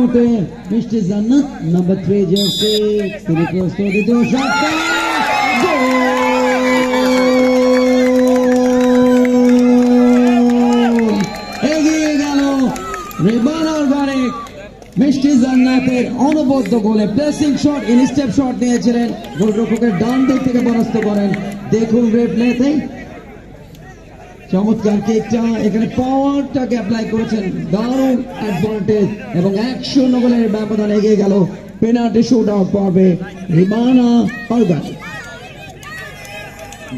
মুহূর্তে মিষ্টি জান্নাত নাম্বার 3 জার্সি তিনি প্রস্তুত দ্বিতীয় শটটা এগিয়ে গেল রিবান অর্গানিক মিষ্টি জান্নাতের অনবদ্য গোলে প্লেসিং শট ইনস্টেপ শট নিয়েছিলেন গোলরক্ষকের ডান দিক থেকে পরাস্ত করেন দেখুন রিপ্লেতে চমৎকার কিকটা এখানে পাওয়ারটাকে অ্যাপ্লাই করেছেন দারুণ অ্যাডভান্টেজ এবং 1-0 গোলের ব্যবধান এগিয়ে গেল পেনাল্টি শুট আউট পর্বে রিবানা অর্গানিক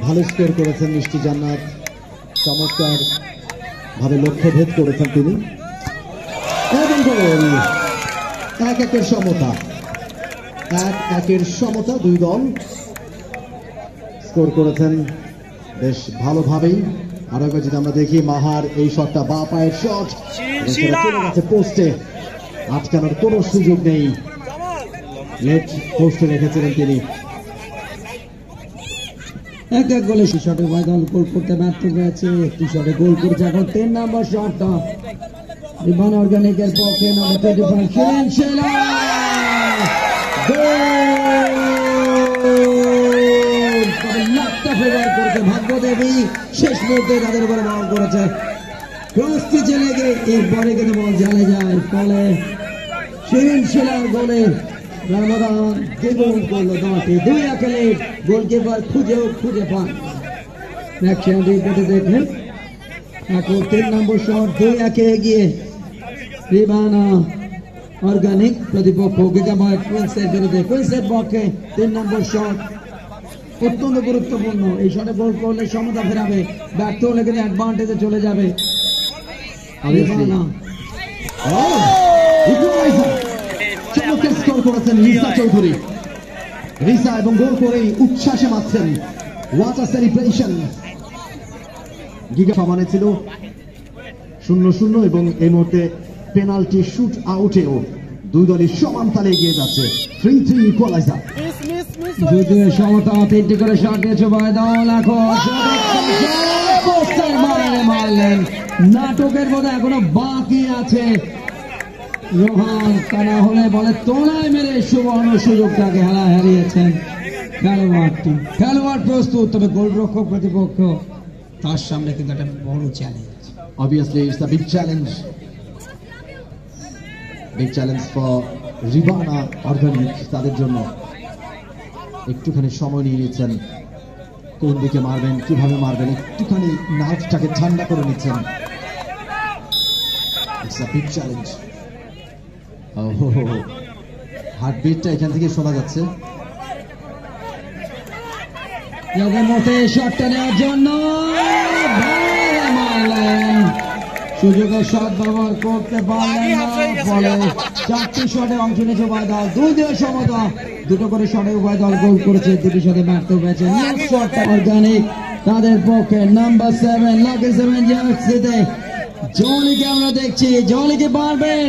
ভালো স্কোর করেছেন মিষ্টি জান্নাত চমৎকার ভাবে লক্ষ্যভেদ করেছেন তিনি এবং গোল 1-1 সমতা 1-1 সমতা দুই দল স্কোর করেছেন বেশ ভালোভাবেই আরো একবার যদি আমরা দেখি মাহার এই শটটা বা পায়ের শট চলে গেছে পোস্টে আটকানোর কোনো সুযোগ নেই নেট পোস্টে রেখেছিলেন তিনি এক গোলে শটে দল গোল করতে ব্যর্থ হয়েছে একটি শটে গোল করেছে এখন 3 নম্বর শটটা রিবান অর্গানিকের পক্ষে নম্বর 25 শিরিন শেলা ফেভার করতে ভাগ্যদেবী শেষ মুহূর্তে তাদের উপরে বল করেছে ক্রসটি চলে গিয়ে এরপরে কিন্তু বল জালে যায় ফলে শিরিন শেলার গোলে রামাদান দ্বিগুণ করলো দলটি 2-1 গোলকিপার খুঁজে পান অ্যাকশনটি দেখেন এখন 3 নম্বর শট 2-1 এগিয়ে রিবানা অর্গানিক প্রতিপক্ষ গিগাবাইট কুইন্সের বিরুদ্ধে কুইন্সের পক্ষে 3 নম্বর শট অত্যন্ত গুরুত্বপূর্ণ এই শটে গোল করলে সমতা ফেরাবে ব্যর্থ হলে কিন্তু অ্যাডভান্টেজে চলে যাবে চমৎকার স্কোর করেছেন রিসা চৌধুরী রিসা এবং গোল করেই উচ্ছ্বাসে মাতছেন ওয়াট আ সেলিব্রেশন গিগা সমানে ছিল 0-0 এবং এই মুহূর্তে পেনাল্টি শুট আউটেও দুই দলই সমান তালে এগিয়ে যাচ্ছে 3-3 ইকুয়ালাইজার যদিও সমতা 3টি করে শট নিয়েছে বায়দল এখন পোস্টের বাইরে মারলেন নাটকের মধ্যে এখনো বাকি আছে রোহান তা না হলে বলে তোলায় মেরে সুবর্ণ সুযোগটাকে হারিয়েছেন খেলোয়াড় প্রস্তুত তবে গোলরক্ষক প্রতিপক্ষ তার সামনে কিন্তু একটা বড় challenge obviously it's a big challenge for Ribana organic তাদের জন্য একটুখানি সময় নিয়ে নিচ্ছেন কোন দিকে মারবেন কিভাবে মারবেন একটুখানি নার্ভটাকে ঠান্ডা করে নিচ্ছেন it's a big challenge হার্টবিটটা এখান থেকে শোনা যাচ্ছে মতে শটটা নেওয়ার জন্য সুযোগের শট ব্যবহার করতে পারলেন না ফলে 4টি শটে অংশ নিয়েছে উভয় দল 2-2 সমতা 2 করে শটে উভয় দল গোল করেছে 2টি শটে ব্যর্থ হয়েছে অর্গানিক তাদের পক্ষে নাম্বার 7 লাকি 7 জার্সিতে জলিকে আমরা দেখছি জলিকে পারবেন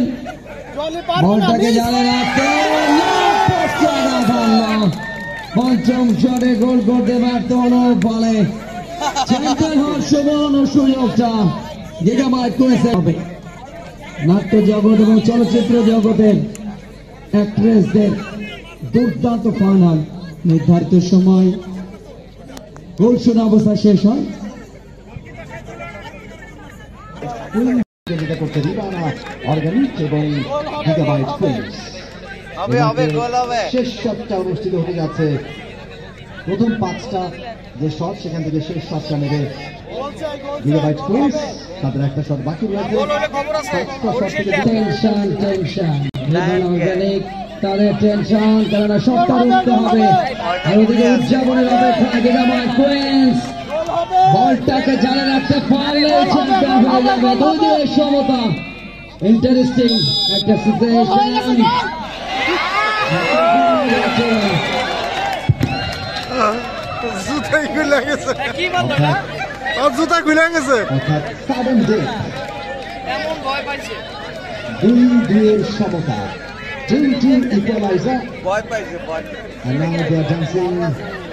বলটাকে জালে রাখতে পঞ্চম শটে গোল করতে ব্যর্থ হলো ফলে চ্যাম্পিয়ন হওয়ার সুবর্ণ সুযোগটা গিগাবাইট করেছে হবে নাট্য জগৎ এবং চলচ্চিত্র জগতের অ্যাক্ট্রেসদের দুর্দান্ত ফাইনাল নির্ধারিত সময় গোল শূন্য অবস্থা শেষ হয় করতে রিবানা অর্গানিক এবং গিগাবাইট কুইন্স শেষ শটটা অনুষ্ঠিত হতে যাচ্ছে প্রথম 5টা যে শট সেখান থেকে শেষ শটটা নেবে গিগাবাইট কুইন্স তাদের একটা শট বাকি রয়েছে তাদের টেনশন কেননা শটটা রুখতে হবে আর ওদিকে উদযাপনের অপেক্ষা গিগাবাইট কুইন্স বলটাকে জালে রাখতে পারলে চ্যাম্পিয়ন হয়ে যাবে 2-2 সমতা ইন্টারেস্টিং একটা সিচুয়েশন জুতাই খুলে গেছে জুতা খুলে গেছে এমন ভয় পাইছে 2-2 সমতা 2-2 ইকুয়ালাইজার ভয় পাইছে and now they are dancing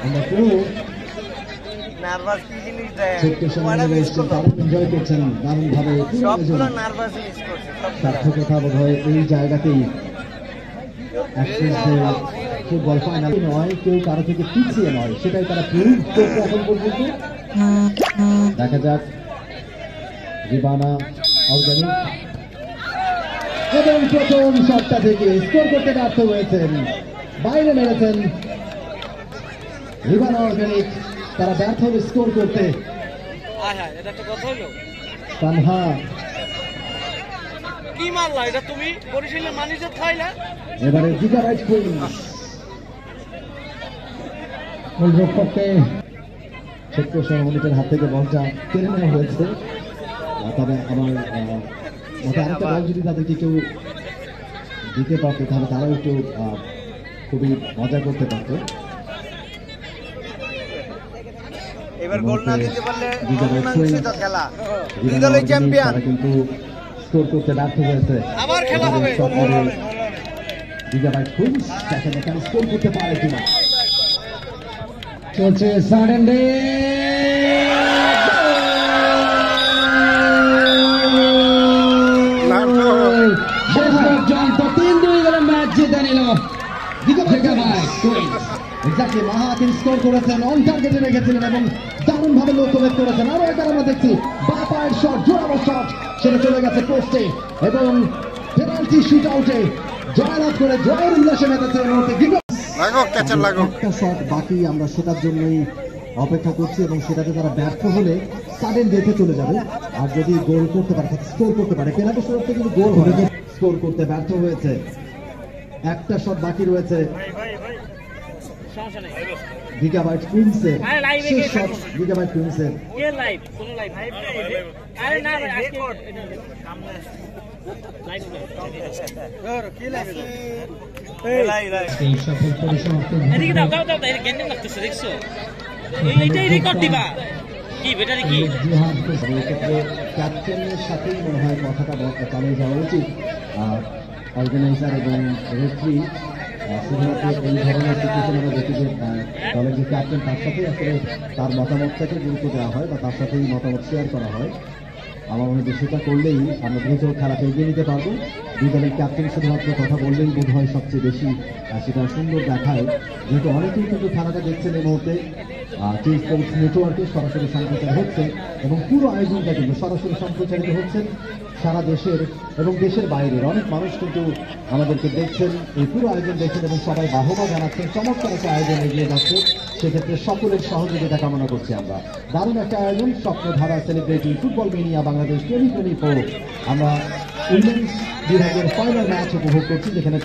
on the floor nervous কি জিনিস দেয় ছোট্ট সময় এসেছেন, দারুণ এনজয় করছেন, দারুণ ভাবে সবগুলো নার্ভাস মিস করছে সার্থকতা বোধ হয় এই জায়গাতেই। ফুটবল ফাইনাল নয়, কেউ কারো থেকে পিছিয়ে নয়, সেটাই তারা প্রুভ করছে এখন পর্যন্ত। দেখা যাক রিবানা অর্গানিক এবং প্রথম শটটা থেকে স্কোর করতে ব্যর্থ হয়েছেন, বাইরে মেরেছেন রিবানা অর্গানিক। তারা ব্যর্থ হবে স্কোর করতে। তানহা কি মারলা এটা তুমি বরিশালের মানুষে খাইলা এবারে গিগাবাইট কুইন্স গোলরক্ষককে ছোট্ট সহমনিটের হাত থেকে বলটা কেড়ে নেওয়া হয়েছে। তবে আমার মতে আরেকটা বল যদি তাদেরকে কেউ দিতে পারতো তাহলে তারাও একটু খুবই মজা করতে পারতো। এবার গোল না দিতে পারলে অমীমাংসিত খেলা, দুই দলের চ্যাম্পিয়ন। তারা কিন্তু স্কোর করতে ব্যর্থ হয়েছে। আবার খেলা হবে, গিগাবাইট কুইন্স দেখেন এখানে স্কোর করতে পারে কিনা। চলছে সাডেন ডে শেষ পর্যন্ত 3-2 গোলে ম্যাচ জিতে নিল গিগাবাইট কুইন্স। এক্স্যাক্টলি মাহাতিন স্কোর করেছেন, অন টার্গেটে রেখেছিলেন এবং দারুণ ভাবে লক্ষ্য ভেদ করেছেন। আরো একবার আমরা দেখছি বাঁ পায়ের শট, জোরালো শট, সেটা চলে গেছে পোস্টে এবং পেনাল্টি শুট আউটে জয়লাভ করে জয়ের উল্লাসে মেতেছে এই মুহূর্তে একটা শট বাকি, আমরা সেটার জন্যই অপেক্ষা করছি এবং সেটাতে তারা ব্যর্থ হলে সাডেন ডেথে চলে যাবে। আর যদি গোল করতে পারে, স্কোর করতে পারে, পেনাল্টি শট কিন্তু গোল হবে, স্কোর করতে ব্যর্থ হয়েছে। একটা শট বাকি রয়েছে গিগাবাইট কুইন্সের, শেষ শট গিগাবাইট কুইন্সের। এই সফল পরিসমাপ্তি ক্যাপ্টেনের সাথেই মনে হয় কথাটা চালিয়ে যাওয়া উচিত। অর্গানাইজার এবং রেফারি শুধুমাত্র এই ধরনের সিচুয়েশন আমরা দেখি যে দলের যে ক্যাপ্টেন তার সাথেই আসলে তার মতামতটাকে গুরুত্ব দেওয়া হয় বা তার সাথেই মতামত শেয়ার করা হয়। আমার মনে হয় সেটা করলেই আমরা দ্রুত খেলাটা এগিয়ে নিতে পারবো। দুই দলের ক্যাপ্টেন শুধুমাত্র কথা বললেই বোধ হয় সবচেয়ে বেশি সেটা সুন্দর দেখায়, যেহেতু অনেকেই কিন্তু খেলাটা দেখছেন এই মুহূর্তে টি স্পোর্টস নেটওয়ার্কে সরাসরি সম্প্রচার হচ্ছে এবং পুরো আয়োজনটা কিন্তু সরাসরি সম্প্রচারিত হচ্ছে সারা দেশের এবং দেশের বাইরের অনেক মানুষ কিন্তু আমাদেরকে দেখছেন, এই পুরো আয়োজন দেখছেন এবং সবাই বাহবা জানাচ্ছেন। চমৎকার একটা আয়োজন এগিয়ে যাচ্ছে, সেক্ষেত্রে সকলের সহযোগিতা কামনা করছি আমরা। দারুণ একটা আয়োজন, Swapnadhara celebrating football mania Bangladesh 2024। আমরা উইমেন্স বিভাগের ফাইনাল ম্যাচ উপভোগ করছি, যেখানে